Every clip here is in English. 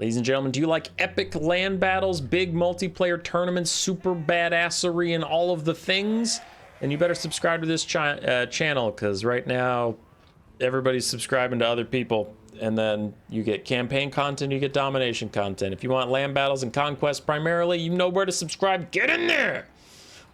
Ladies and gentlemen, do you like epic land battles, big multiplayer tournaments, super badassery, and all of the things? Then you better subscribe to this channel, because right now, everybody's subscribing to other people, and then you get campaign content, you get domination content. If you want land battles and conquest primarily, you know where to subscribe. Get in there!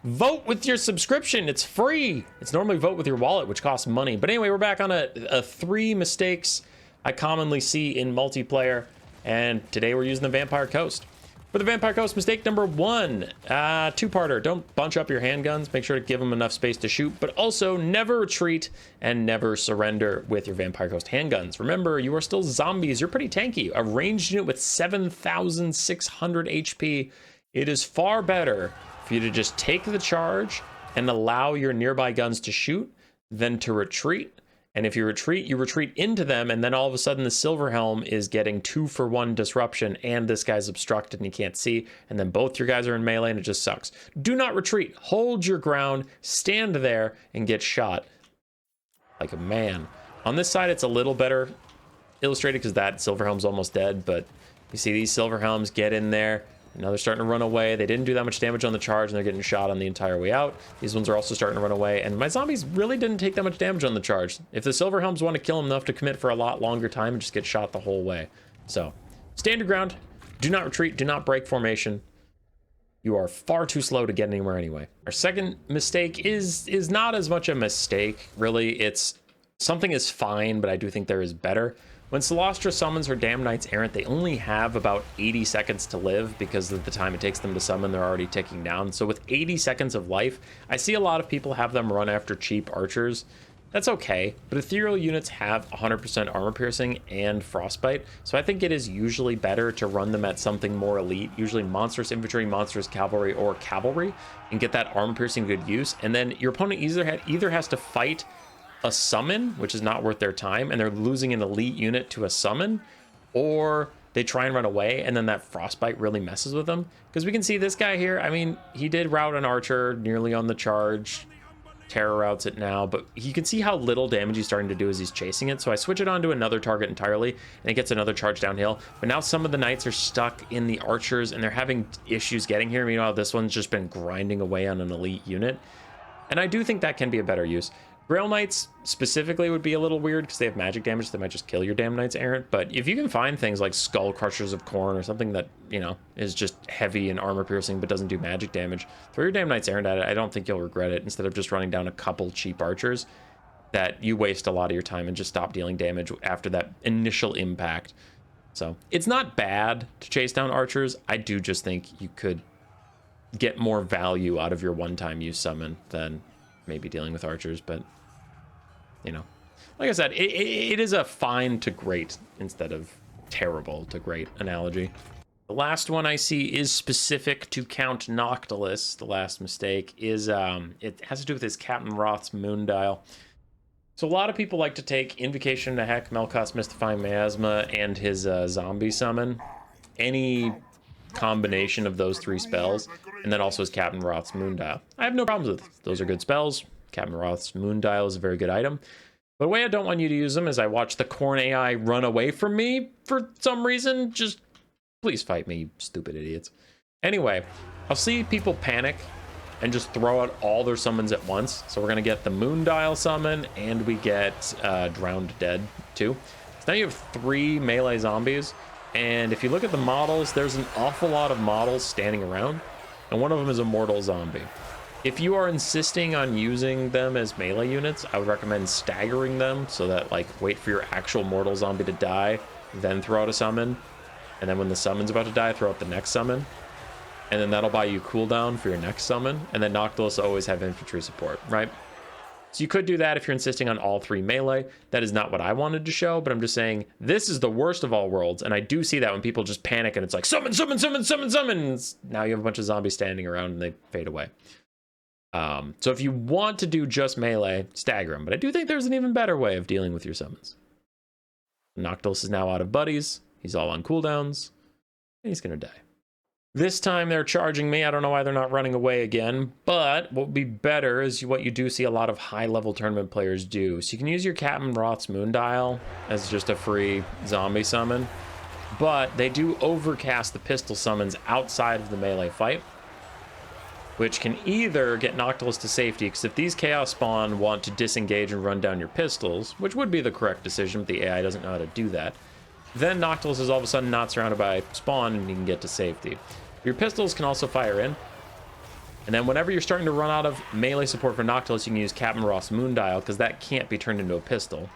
Vote with your subscription. It's free. It's normally vote with your wallet, which costs money. But anyway, we're back on a 3 mistakes I commonly see in multiplayer. And today we're using the Vampire Coast. For the Vampire Coast, mistake number 1, two-parter. Don't bunch up your handguns. Make sure to give them enough space to shoot, but also never retreat and never surrender with your Vampire Coast handguns. Remember, you are still zombies. You're pretty tanky. A ranged unit with 7,600 HP. It is far better for you to just take the charge and allow your nearby guns to shoot than to retreat. And if you retreat into them, and then all of a sudden the Silver Helm is getting 2-for-1 disruption, and this guy's obstructed and he can't see, and then both your guys are in melee, and it just sucks. Do not retreat. Hold your ground, stand there, and get shot like a man. On this side, it's a little better illustrated because that Silver Helm's almost dead, but you see these Silver Helms get in there. Now they're starting to run away. They didn't do that much damage on the charge, and they're getting shot on the entire way out. These ones are also starting to run away, and my zombies really didn't take that much damage on the charge. If the Silver Helms want to kill them enough to commit for a lot longer time and just get shot the whole way. So, stand your ground. Do not retreat. Do not break formation. You are far too slow to get anywhere anyway. Our second mistake is not as much a mistake. Really, it's something is fine, but I do think there is better. When Celestra summons her Damned Knights Errant, they only have about 80 seconds to live because of the time it takes them to summon. They're already ticking down. So with 80 seconds of life, I see a lot of people have them run after cheap archers. That's okay, but ethereal units have 100% armor piercing and frostbite, so I think it is usually better to run them at something more elite, usually monstrous infantry, monstrous cavalry, or cavalry, and get that armor piercing good use. And then your opponent either has to fight a summon, which is not worth their time, and they're losing an elite unit to a summon, or they try and run away, and then that frostbite really messes with them. Because we can see this guy here, I mean, he did rout an archer nearly on the charge, terror routes it now, but you can see how little damage he's starting to do as he's chasing it. So I switch it on to another target entirely, and it gets another charge downhill. But now some of the knights are stuck in the archers, and they're having issues getting here. Meanwhile, this one's just been grinding away on an elite unit, and I do think that can be a better use. Grail Knights specifically would be a little weird because they have magic damage. So they might just kill your Damned Knights Errant. But if you can find things like Skull Crushers of Khorne or something that, you know, is just heavy and armor piercing but doesn't do magic damage, throw your Damned Knights Errant at it. I don't think you'll regret it. Instead of just running down a couple cheap archers that you waste a lot of your time and just stop dealing damage after that initial impact. So it's not bad to chase down archers. I do just think you could get more value out of your one-time use summon than maybe dealing with archers, but you know, like I said, it is a fine to great instead of terrible to great analogy. The last one I see is specific to Count Noctilus. The last mistake is it has to do with his Captain Roth's moon dial. So a lot of people like to take Invocation to Heck, Melkoth's Mystifying Miasma, and his zombie summon, any combination of those 3 spells, and then also his Captain Roth's moon dial. I have no problems with those. Are good spells. Captain Roth's moon dial is a very good item. But the way I don't want you to use them is I watch the Khorne AI run away from me for some reason. Just please fight me, you stupid idiots. Anyway, I'll see people panic and just throw out all their summons at once. So we're going to get the moon dial summon, and we get Drowned Dead too. So now you have 3 melee zombies. And if you look at the models, there's an awful lot of models standing around. And one of them is a mortal zombie. If you are insisting on using them as melee units, I would recommend staggering them so that, like, wait for your actual mortal zombie to die, then throw out a summon, and then when the summon's about to die, throw out the next summon, and then that'll buy you cooldown for your next summon, and then Noctilus always have infantry support, right? So you could do that if you're insisting on all 3 melee. That is not what I wanted to show, but I'm just saying this is the worst of all worlds, and I do see that when people just panic and it's like, summon, summon, summon, summon, summon! Now you have a bunch of zombies standing around and they fade away. So if you want to do just melee, stagger them. But I do think there's an even better way of dealing with your summons. Noctilus is now out of buddies. He's all on cooldowns. And he's going to die. This time they're charging me. I don't know why they're not running away again. But what would be better is what you do see a lot of high-level tournament players do. So you can use your Captain Roth's Moon Dial as just a free zombie summon. but they do overcast the pistol summons outside of the melee fight, which can either get Noctilus to safety, because if these Chaos Spawn want to disengage and run down your pistols, which would be the correct decision, but the AI doesn't know how to do that, then Noctilus is all of a sudden not surrounded by spawn and you can get to safety. Your pistols can also fire in, and then whenever you're starting to run out of melee support for Noctilus, you can use Captain Ross Moondial, because that can't be turned into a pistol.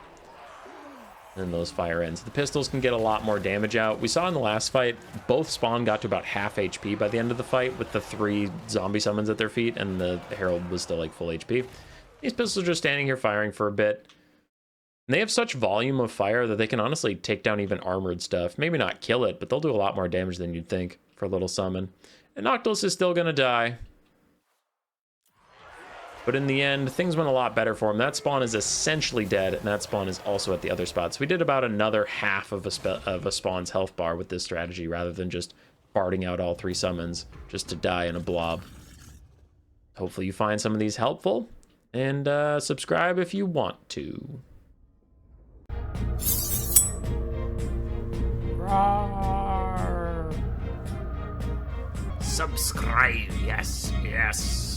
And those fire ends. The pistols can get a lot more damage out. We saw in the last fight, both spawn got to about half HP by the end of the fight with the 3 zombie summons at their feet, and the Herald was still like full HP. These pistols are just standing here firing for a bit. And they have such volume of fire that they can honestly take down even armored stuff. Maybe not kill it, but they'll do a lot more damage than you'd think for a little summon. And Noctilus is still gonna die. But in the end, things went a lot better for him. That spawn is essentially dead, and that spawn is also at the other spot. So we did about another half of a spawn's health bar with this strategy, rather than just farting out all 3 summons just to die in a blob. Hopefully you find some of these helpful, and subscribe if you want to. Roar. Subscribe, yes, yes.